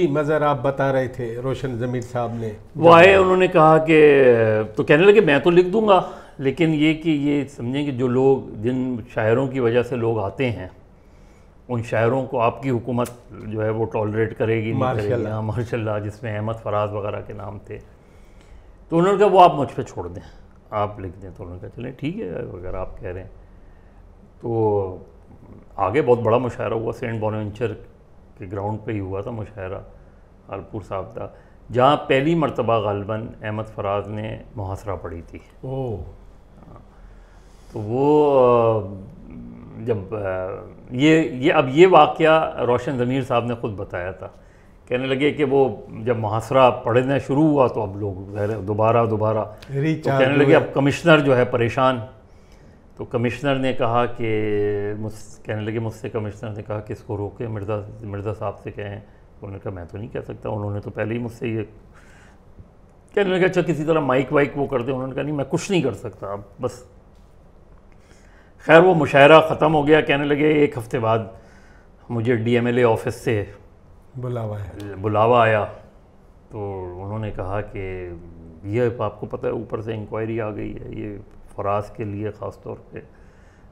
جی مظہر آپ بتا رہے تھے روشن ضمیر صاحب نے وہ آئے، انہوں نے کہا کہ تو کہنے لگے میں تو لکھ دوں گا، لیکن یہ کہ یہ سمجھیں کہ جو لوگ جن شاعروں کی وجہ سے لوگ آتے ہیں ان شاعروں کو آپ کی حکومت جو ہے وہ ٹالریٹ کرے گی نہیں کرے گی. ہاں ماشاء اللہ، جس میں احمد فراز وغیرہ کے نام تھے. تو انہوں نے کہا وہ آپ مجھ پہ چھوڑ دیں، آپ لکھ دیں. تو انہوں نے کہا چلیں ٹھیک ہے اگر آپ کہہ رہے ہیں. تو آگے بہت بڑا مشاعرہ ہوا، سینٹ بونوینچر کے گراؤنڈ پہ ہی ہوا تھا مشاعرہ، ہالپور صاحب تھا، جہاں پہلی مرتبہ غالباً احمد فراز نے محاصرہ پڑھی تھی. تو وہ جب اب یہ واقعہ روشن ضمیر صاحب نے خود بتایا تھا. کہنے لگے کہ وہ جب محاصرہ پڑھنا شروع ہوا تو اب لوگ دوبارہ تو کہنے لگے اب کمشنر جو ہے پریشان. تو کمشنر نے کہا کہ کہنے لگے مجھ سے کمشنر نے کہا کہ اس کو روکیں، مرزا صاحب سے کہیں. انہوں نے کہا میں تو نہیں کہہ سکتا. انہوں نے تو پہلے ہی مجھ سے یہ کہنے لگا اچھا کسی طرح مائک وائک وہ کر دیں. انہوں نے کہا نہیں میں کچھ نہیں کر سکتا اب بس. خیر وہ مشاعرہ ختم ہو گیا. کہنے لگے ایک ہفتے بعد مجھے D M L A office سے بلاوا آیا. تو انہوں نے کہا کہ یہ آپ کو پتہ ہے اوپر سے انکوائری آ گئی ہے یہ فراز کے لیے خاص طور پہ،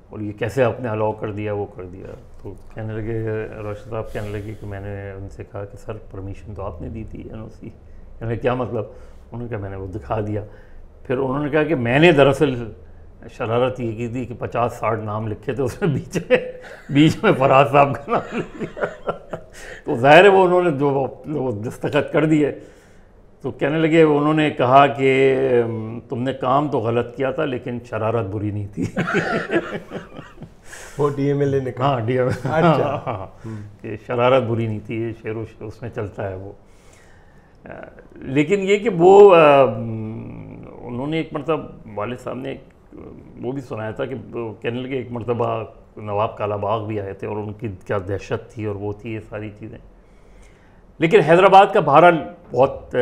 اور یہ کیسے آپ نے الاؤ کر دیا وہ کر دیا. تو کہنے لگے روشن صاحب کہنے لگے کہ میں نے ان سے کہا کہ سر پرمیشن تو آپ نے دی تھی NOC. کہنے لگے کیا مطلب؟ انہوں نے کہا میں نے وہ دکھا دیا. پھر انہوں نے کہا کہ میں نے دراصل شرارت یہ کی تھی کہ 50-60 نام لکھے تھے، اس میں بیچ میں فراز صاحب کا نام لکھ دیا. تو ظاہر ہے وہ انہوں نے جو دستخط کر دیے. تو کہنے لگے انہوں نے کہا کہ تم نے کام تو غلط کیا تھا لیکن شرارت بری نہیں تھی. وہ ڈی ایم ایل اے نے کہا. ہاں ڈی ایم ایل اے کہ شرارت بری نہیں تھی، یہ شعر و اس میں چلتا ہے وہ. لیکن یہ کہ وہ انہوں نے ایک مرتبہ والد صاحب نے وہ بھی سنایا تھا کہ کہنے لگے ایک مرتبہ نواب کالا باغ بھی آئے تھے اور ان کی کیا دہشت تھی اور وہ تھی یہ ساری چیزیں. لیکن حیدرآباد کا بہرحال بہت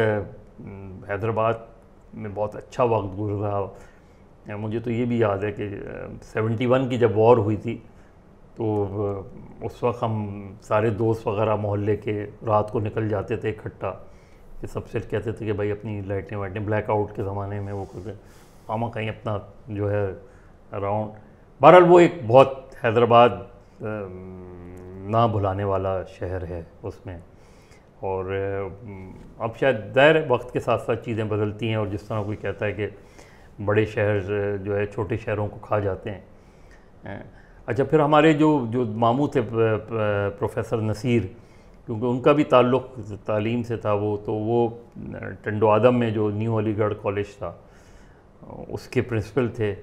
حیدرآباد میں بہت اچھا وقت گزرا. مجھے تو یہ بھی یاد ہے کہ 71 کی جب وار ہوئی تھی تو اس وقت ہم سارے دوست وغیرہ محلے کے رات کو نکل جاتے تھے اکٹھا، کہ سب سے کہتے تھے کہ بھائی اپنی لائٹیں وائٹیں بلیک آؤٹ کے زمانے میں وہ کرتے ماما کہیں اپنا جو ہے راؤنڈ. بہرحال وہ ایک بہت حیدرآباد نہ بھلانے والا شہر ہے اس میں. اور اب شاید ظاہر ہے وقت کے ساتھ ساتھ چیزیں بدلتی ہیں، اور جس طرح کوئی کہتا ہے کہ بڑے شہر جو ہے چھوٹے شہروں کو کھا جاتے ہیں. اچھا پھر ہمارے جو ماموں تھے پروفیسر نصیر، کیونکہ ان کا بھی تعلق تعلیم سے تھا، وہ ٹنڈو آدم میں جو نیو علی گڑھ کالج تھا اس کے پرنسپل تھے.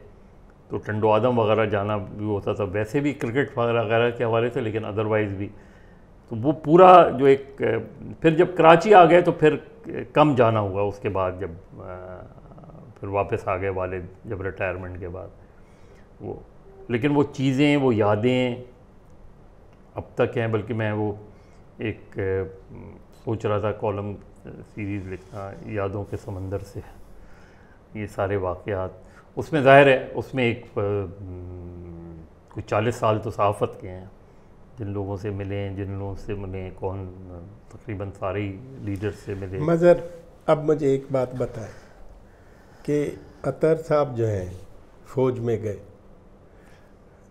تو ٹنڈو آدم وغیرہ جانا بھی ہوتا تھا، ویسے بھی کرکٹ وغیرہ کے حوالے سے، لیکن ادروائز بھی. تو وہ پورا جو ایک پھر جب کراچی آ گئے تو پھر کم جانا ہوا اس کے بعد، جب پھر واپس آ گئے والد جب ریٹائرمنٹ کے بعد وہ. لیکن وہ چیزیں وہ یادیں اب تک ہیں. بلکہ میں وہ ایک سوچ رہا تھا کالم سیریز لکھنا یادوں کے سمندر سے، یہ سارے واقعات. اس میں ظاہر ہے اس میں ایک کچھ 40 سال تو صحافت کے ہیں، جن لوگوں سے ملیں جن لوگوں سے ملیں کون تقریباً سارے لیڈر سے ملے. مظہر اب مجھے ایک بات بتائیں کہ اطہر صاحب جو ہیں فوج میں گئے،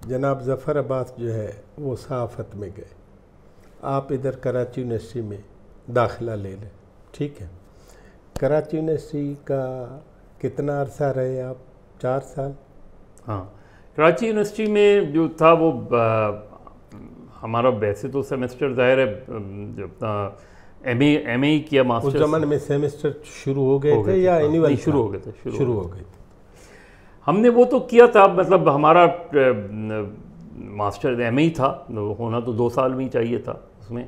جناب ظفر عباس جو ہے وہ صحافت میں گئے، آپ ادھر کراچی یونیورسٹی میں داخلہ لے لیں، ٹھیک ہے. کراچی یونیورسٹی کا کتنا عرصہ رہے آپ؟ 4 سال. ہاں کراچی یونیورسٹی میں جو تھا وہ ہمارا ویسے تو سیمسٹر ظاہر ہے جب اپنا ایم اے کیا ماسٹر. اس زمانے میں سیمسٹر شروع ہو گئے تھے یا اینیول؟ شروع ہو گئے تھے. شروع ہو گئے تھے. ہم نے وہ تو کیا تھا، مطلب ہمارا ماسٹر ایم اے تھا، ہونا تو 2 سال میں ہی چاہیے تھا اس میں.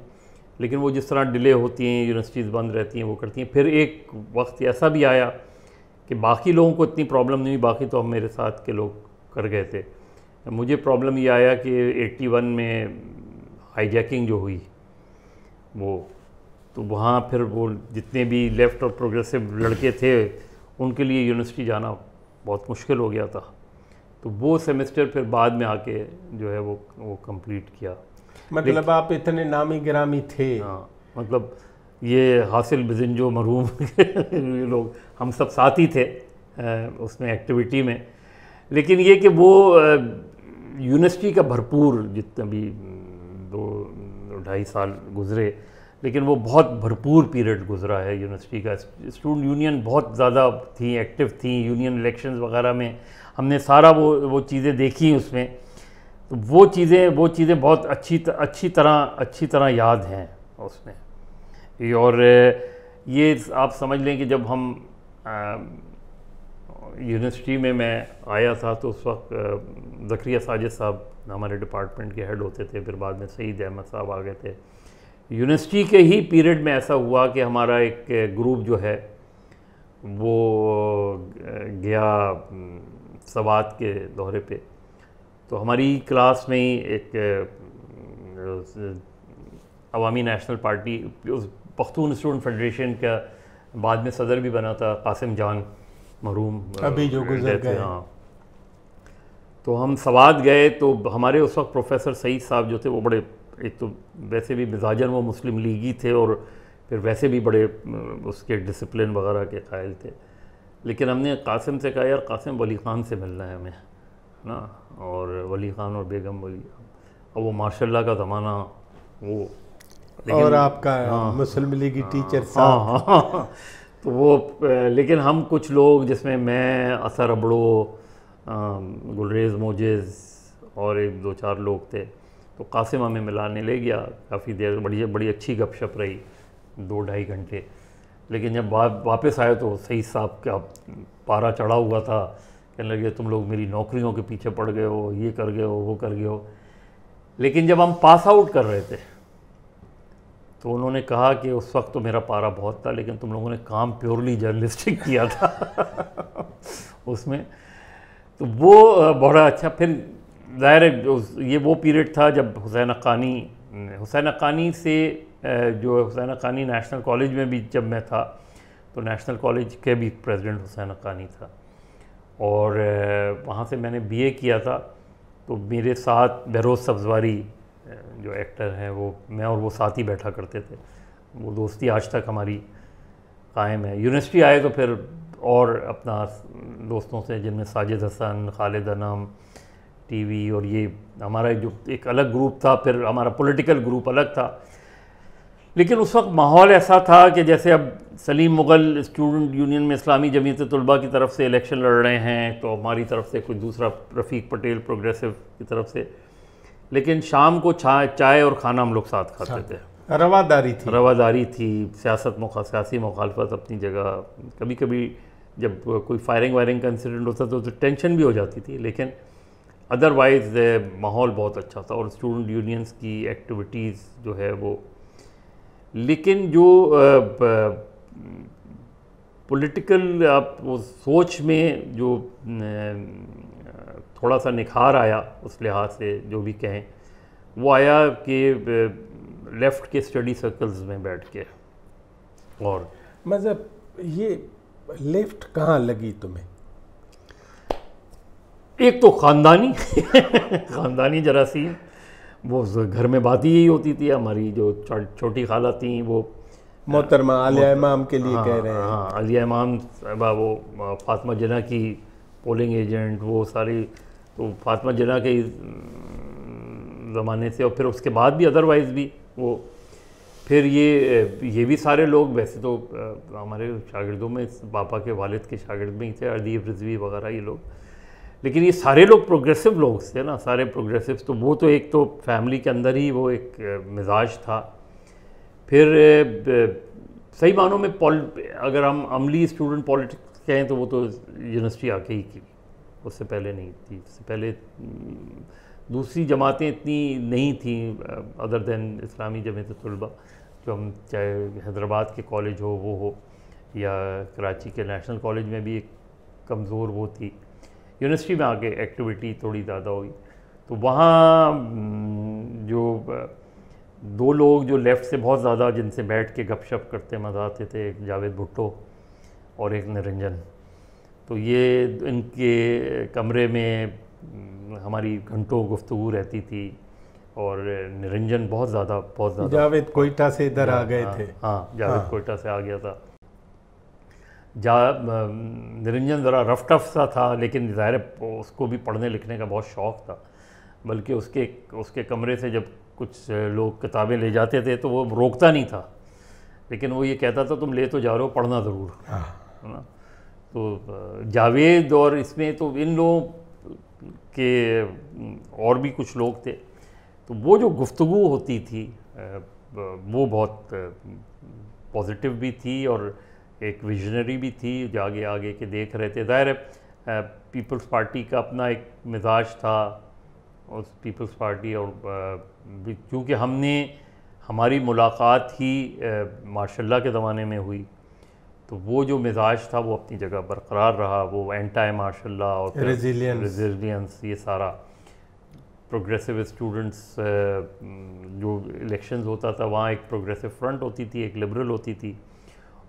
لیکن وہ جس طرح ڈیلے ہوتی ہیں، یونیورسٹیز بند رہتی ہیں، وہ کرتی ہیں. پھر ایک وقت ایسا بھی آیا کہ باقی لوگوں کو اتنی پرابلم نہیں ہوئی، باقی تو ہم میرے ساتھ کے لوگ کر گئے تھے. مجھے پرابلم یہ آیا کہ 81 میں ہائی جیکنگ جو ہوئی وہ، تو وہاں پھر وہ جتنے بھی لیفٹ اور پروگریسو لڑکے تھے ان کے لیے یونیورسٹی جانا بہت مشکل ہو گیا تھا. تو وہ سیمسٹر پھر بعد میں آ کے جو ہے وہ کمپلیٹ کیا. مطلب آپ اتنے نامی گرامی تھے. ہاں مطلب یہ حاصل بزنجو مرحوم یہ لوگ ہم سب ساتھ ہی تھے اس میں ایکٹیویٹی میں. لیکن یہ کہ وہ یونیورسٹی کا بھرپور جتنا بھی 2-2.5 سال گزرے، لیکن وہ بہت بھرپور پیریڈ گزرا ہے یونیورسٹی کا. اسٹوڈنٹ یونین بہت زیادہ تھیں، ایکٹیو تھیں یونین الیکشنز وغیرہ میں. ہم نے سارا وہ چیزیں دیکھی اس میں. تو وہ چیزیں بہت اچھی طرح یاد ہیں اس میں. اور یہ آپ سمجھ لیں کہ جب ہم یونیورسٹی میں آیا تھا تو اس وقت زکریا ساجد صاحب ہمارے ڈپارٹمنٹ کے ہیڈ ہوتے تھے، پھر بعد میں سعید احمد صاحب آ گئے تھے. یونیورسٹی کے ہی پیریڈ میں ایسا ہوا کہ ہمارا ایک گروپ جو ہے وہ گیا سوات کے دورے پہ. تو ہماری کلاس میں ہی ایک عوامی national party Pakhtun student federation کا بعد میں صدر بھی بنا تھا، قاسم جان مرحوم ابھی جو گزر گئے. ہاں. تو ہم سوات گئے تو ہمارے اس وقت پروفیسر سعید صاحب جو تھے وہ بڑے، ایک تو ویسے بھی مزاجاً وہ مسلم لیگی تھے اور پھر ویسے بھی بڑے اس کے ڈسپلن وغیرہ کے قائل تھے. لیکن ہم نے قاسم سے کہا یار قاسم ولی خان سے ملنا ہے ہمیں نا، اور ولی خان اور بیگم ولی خان. اور وہ ماشاء اللہ کا زمانہ وہ، اور آپ کا مسلم لیگی ٹیچر صاحب. ہاں تو وہ لیکن ہم کچھ لوگ جس میں اثر ابڑو، گلریز موجز اور 1-2-4 لوگ تھے. تو قاسم ہمیں ملانے لے گیا، کافی دیر بڑی اچھی گپ شپ رہی 2-2.5 گھنٹے. لیکن جب واپس آئے تو سعید صاحب کا پارا چڑھا ہوا تھا، کہنے لگے تم لوگ میری نوکریوں کے پیچھے پڑ گئے ہو، یہ کر گئے ہو، وہ کر گئے ہو. لیکن جب ہم پاس آؤٹ کر رہے تھے تو انہوں نے کہا کہ اس وقت تو میرا پارا بہت تھا لیکن تم لوگوں نے کام پیورلی جرنلسٹک کیا تھا اس میں. تو وہ بڑا اچھا. پھر ظاہر ہے یہ وہ پیریڈ تھا جب حسین حقانی سے جو حسین حقانی نیشنل کالج میں بھی جب میں تھا تو نیشنل کالج کے بھی پریزیڈنٹ حسین حقانی تھا، اور وہاں سے میں نے بی اے کیا تھا. تو میرے ساتھ بہروز سبزواری جو ایکٹر ہیں وہ میں اور وہ ساتھ ہی بیٹھا کرتے تھے. وہ دوستی آج تک ہماری قائم ہے. یونیورسٹی آئے تو پھر اور اپنا دوستوں سے جن میں ساجد حسن، خالد انم، ٹی وی، اور یہ ہمارا جو ایک الگ گروپ تھا، پھر ہمارا پولیٹیکل گروپ الگ تھا. لیکن اس وقت ماحول ایسا تھا کہ جیسے اب سلیم مغل اسٹوڈنٹ یونین میں اسلامی جمعیت طلباء کی طرف سے الیکشن لڑ رہے ہیں، تو ہماری طرف سے کوئی دوسرا رفیق پٹیل پروگریسو کی طرف سے. لیکن شام کو چائے اور کھانا ہم لوگ ساتھ کھاتے تھے. رواداری تھی، سیاسی مخالفت اپنی جگہ. کبھی کبھی جب کوئی فائرنگ کا انسیڈنٹ ہوتا تو ٹینشن بھی ہو جاتی تھی، لیکن ادروائز ماحول بہت اچھا تھا. اور اسٹوڈنٹ یونینز کی ایکٹیویٹیز جو ہے وہ، لیکن جو پولیٹیکل آپ وہ سوچ میں جو تھوڑا سا نکھار آیا اس لحاظ سے جو بھی کہیں، وہ آیا کہ لیفٹ کے اسٹڈی سرکلز میں بیٹھ کے. اور مطلب یہ لیفٹ کہاں لگی تمہیں؟ ایک تو خاندانی جراثیم. وہ گھر میں بات ہی یہی ہوتی تھی. ہماری جو چھوٹی خالہ تھیں وہ محترمہ عالیہ امام کے لیے کہہ رہے ہیں. ہاں عالیہ امام صاحبہ، وہ فاطمہ جناح کی پولنگ ایجنٹ، وہ ساری تو فاطمہ جناح کے زمانے سے، اور پھر اس کے بعد بھی ادروائز بھی وہ پھر یہ بھی سارے لوگ ویسے تو ہمارے شاگردوں میں پاپا کے والد کے شاگرد میں ہی تھے، اردیف رضوی وغیرہ یہ لوگ. لیکن یہ سارے لوگ پروگریسو لوگ تھے نا، سارے پروگریسو. تو وہ تو ایک تو فیملی کے اندر ہی وہ ایک مزاج تھا. پھر صحیح معنوں میں اگر ہم عملی اسٹوڈنٹ پالیٹکس کہیں تو وہ تو یونیورسٹی آ کے ہی کی، اس سے پہلے نہیں تھی. اس سے پہلے دوسری جماعتیں اتنی نہیں تھیں ادر دین اسلامی جمعیت طلباء، جو ہم چاہے حیدرآباد کے کالج ہو وہ ہو، یا کراچی کے نیشنل کالج میں بھی ایک کمزور وہ تھی. یونیورسٹی میں آگے ایکٹیویٹی تھوڑی زیادہ ہوئی. تو وہاں جو 2 لوگ جو لیفٹ سے بہت زیادہ جن سے بیٹھ کے گپ شپ کرتے مزہ آتے تھے، ایک جاوید بھٹو اور ایک نرنجن. تو یہ ان کے کمرے میں ہماری گھنٹوں گفتگو رہتی تھی. اور نرنجن بہت زیادہ جاوید کوئٹہ سے ادھر آ گئے تھے. ہاں جاوید کوئٹہ سے آ گیا تھا. نرنجن ذرا رف ٹف سا تھا، لیکن ظاہر اس کو بھی پڑھنے لکھنے کا بہت شوق تھا، بلکہ اس کے کمرے سے جب کچھ لوگ کتابیں لے جاتے تھے تو وہ روکتا نہیں تھا، لیکن وہ یہ کہتا تھا تم لے تو جا رہے ہو، پڑھنا ضرور ہے نا. تو جاوید اور اس میں تو ان لوگوں کے اور بھی کچھ لوگ تھے، تو وہ جو گفتگو ہوتی تھی وہ بہت پازیٹیو بھی تھی اور ایک ویژنری بھی تھی، جو آگے کے دیکھ رہے تھے. ظاہر ہے پیپلز پارٹی کا اپنا ایک مزاج تھا، اس پیپلز پارٹی، اور کیونکہ ہماری ملاقات ہی ماشاء اللہ کے زمانے میں ہوئی، تو وہ جو مزاج تھا وہ اپنی جگہ برقرار رہا. وہ اینٹائی ماشاء اللہ اور ریزیلینس، یہ سارا پروگریسو اسٹوڈنٹس، جو الیکشنز ہوتا تھا وہاں ایک پروگریسو فرنٹ ہوتی تھی، ایک لبرل ہوتی تھی،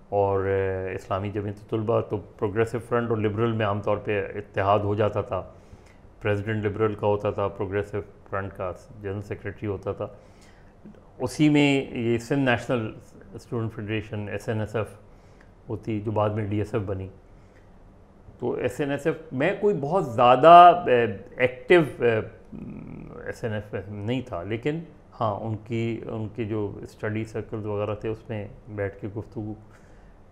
اور اسلامی جمعیت طلبہ. تو پروگریسو فرنٹ اور لبرل میں عام طور پہ اتحاد ہو جاتا تھا. پریزیڈنٹ لبرل کا ہوتا تھا، پروگریسو فرنٹ کا جنرل سیکریٹری ہوتا تھا. اسی میں یہ Sindh national student federation SNSF ہوتی، جو بعد میں DSF بنی. تو SNSF میں کوئی بہت زیادہ ایکٹیو SNSF نہیں تھا، لیکن ہاں ان کے جو اسٹڈی سرکلز وغیرہ تھے اس میں بیٹھ کے گفتگو.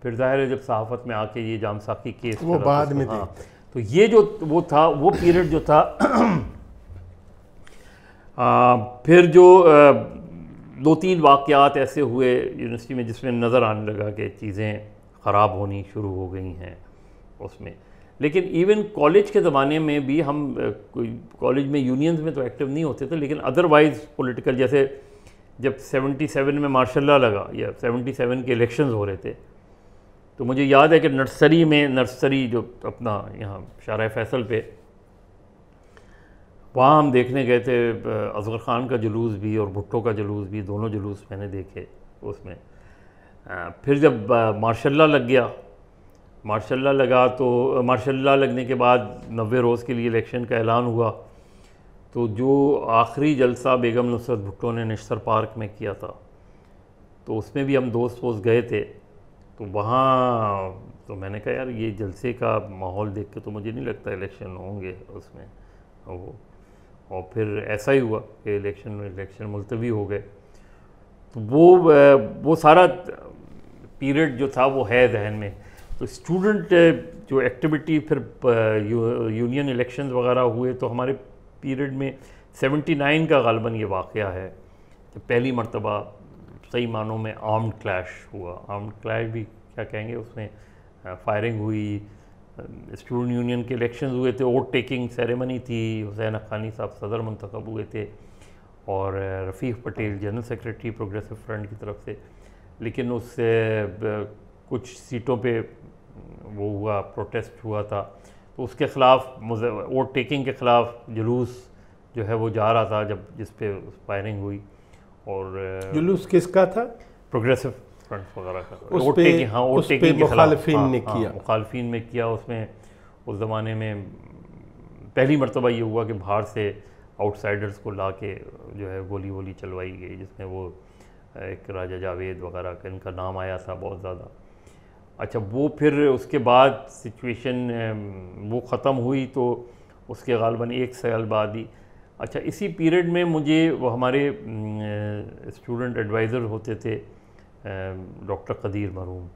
پھر ظاہر ہے جب صحافت میں آ کے یہ جام ساقی کیس وہ بعد میں ہاں، تو یہ جو وہ تھا، وہ پیریڈ جو تھا، پھر جو 2-3 واقعات ایسے ہوئے یونیورسٹی میں جس میں نظر آنے لگا کہ چیزیں خراب ہونی شروع ہو گئی ہیں اس میں. لیکن ایون کالج کے زمانے میں بھی ہم کالج میں یونینز میں تو ایکٹیو نہیں ہوتے تھے، لیکن ادروائز پولیٹیکل، جیسے جب 77 میں مارشل لا لگا یا 77 کے الیکشنز ہو رہے تھے، تو مجھے یاد ہے کہ نرسری جو اپنا یہاں شارع فیصل پہ، وہاں ہم دیکھنے گئے تھے اصغر خان کا جلوس بھی اور بھٹو کا جلوس بھی، دونوں جلوس میں نے دیکھے اس میں. پھر جب مارشل لا لگ گیا، مارشل لا لگا تو مارشل لا لگنے کے بعد 90 روز کے لیے الیکشن کا اعلان ہوا، تو جو آخری جلسہ بیگم نصرت بھٹو نے نشتر پارک میں کیا تھا، تو اس میں بھی ہم دوست گئے تھے. تو وہاں تو میں نے کہا یار یہ جلسے کا ماحول دیکھ کے تو مجھے نہیں لگتا الیکشن ہوں گے اس میں. اور پھر ایسا ہی ہوا کہ الیکشن ملتوی ہو گئے. تو وہ سارا پیریڈ جو تھا وہ ہے ذہن میں. تو اسٹوڈنٹ جو ایکٹیویٹی پھر یونین الیکشنز وغیرہ ہوئے، تو ہمارے پیریڈ میں 79 کا غالباً یہ واقعہ ہے کہ پہلی مرتبہ صحیح معنوں میں آرمڈ کلیش ہوا. آرمڈ کلیش بھی کیا کہیں گے، اس میں فائرنگ ہوئی. اسٹوڈنٹ یونین کے الیکشنز ہوئے تھے، ووٹ ٹیکنگ سیریمنی تھی، حسین حقانی صاحب صدر منتخب ہوئے تھے اور Rafiq Patel general secretary progressive front کی طرف سے. لیکن اس سے کچھ سیٹوں پہ وہ ہوا، پروٹیسٹ ہوا تھا، تو اس کے خلاف ووٹ ٹیکنگ کے خلاف جلوس جو ہے وہ جا رہا تھا، جس پہ فائرنگ ہوئی. اور جلوس کس کا تھا؟ پروگریسو فرنٹ وغیرہ کا. ووٹ ٹیکنگ کے خلاف مخالفین میں کیا. اس میں اس زمانے میں پہلی مرتبہ یہ ہوا کہ باہر سے آؤٹ سائڈرز کو لا کے جو ہے گولی چلوائی گئی، جس میں وہ ایک راجہ جاوید وغیرہ کا ان کا نام آیا تھا بہت زیادہ. اچھا، وہ پھر اس کے بعد سچویشن وہ ختم ہوئی، تو اس کے غالباً 1 سال بعد ہی. اچھا، اسی پیریڈ میں مجھے وہ ہمارے اسٹوڈنٹ ایڈوائزر ہوتے تھے ڈاکٹر قدیر مرحوم،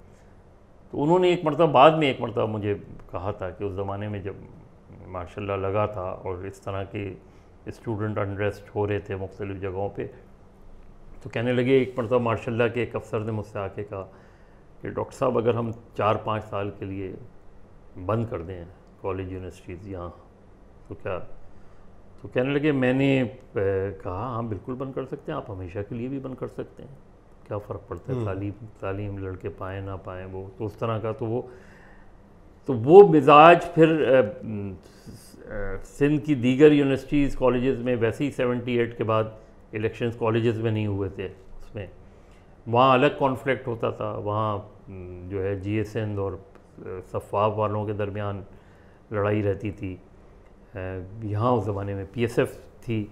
تو انہوں نے ایک مرتبہ مجھے کہا تھا کہ اس زمانے میں جب ماشاء اللہ لگا تھا اور اس طرح کے اسٹوڈنٹ انریسٹ ہو رہے تھے مختلف جگہوں پہ، تو کہنے لگے ایک مرتبہ ماشاء اللہ کے ایک افسر نے مجھ سے آ کے کہا کہ ڈاکٹر صاحب اگر ہم 4-5 سال کے لیے بند کر دیں کالج یونیورسٹیز یہاں تو کیا؟ تو کہنے لگے، میں نے کہا ہاں بالکل بند کر سکتے ہیں، آپ ہمیشہ کے لیے بھی بند کر سکتے ہیں، کیا فرق پڑتا ہے تعلیم لڑکے پائیں نہ پائیں. وہ تو اس طرح کا تو وہ مزاج پھر سندھ کی دیگر یونیورسٹیز کالجز میں ویسے ہی 78 کے بعد الیکشنز کالجز میں نہیں ہوئے تھے. اس میں وہاں الگ کانفلکٹ ہوتا تھا، وہاں جو ہے جی اے سندھ اور صفواب والوں کے درمیان لڑائی رہتی تھی. یہاں اس زمانے میں پی ایس ایف تھی،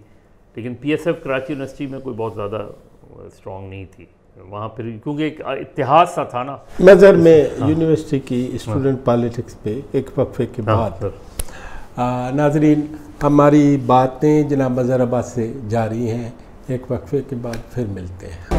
لیکن P S F Karachi university میں کوئی بہت زیادہ اسٹرانگ نہیں تھی وہاں پھر، کیونکہ ایک اتحاد سا تھا نا. نظر میں یونیورسٹی کی اسٹوڈنٹ پالیٹکس پہ ایک وقفے کے بعد ناظرین ہماری باتیں جناب مظہر عباس سے جاری ہیں. ایک وقفے کے بعد پھر ملتے ہیں.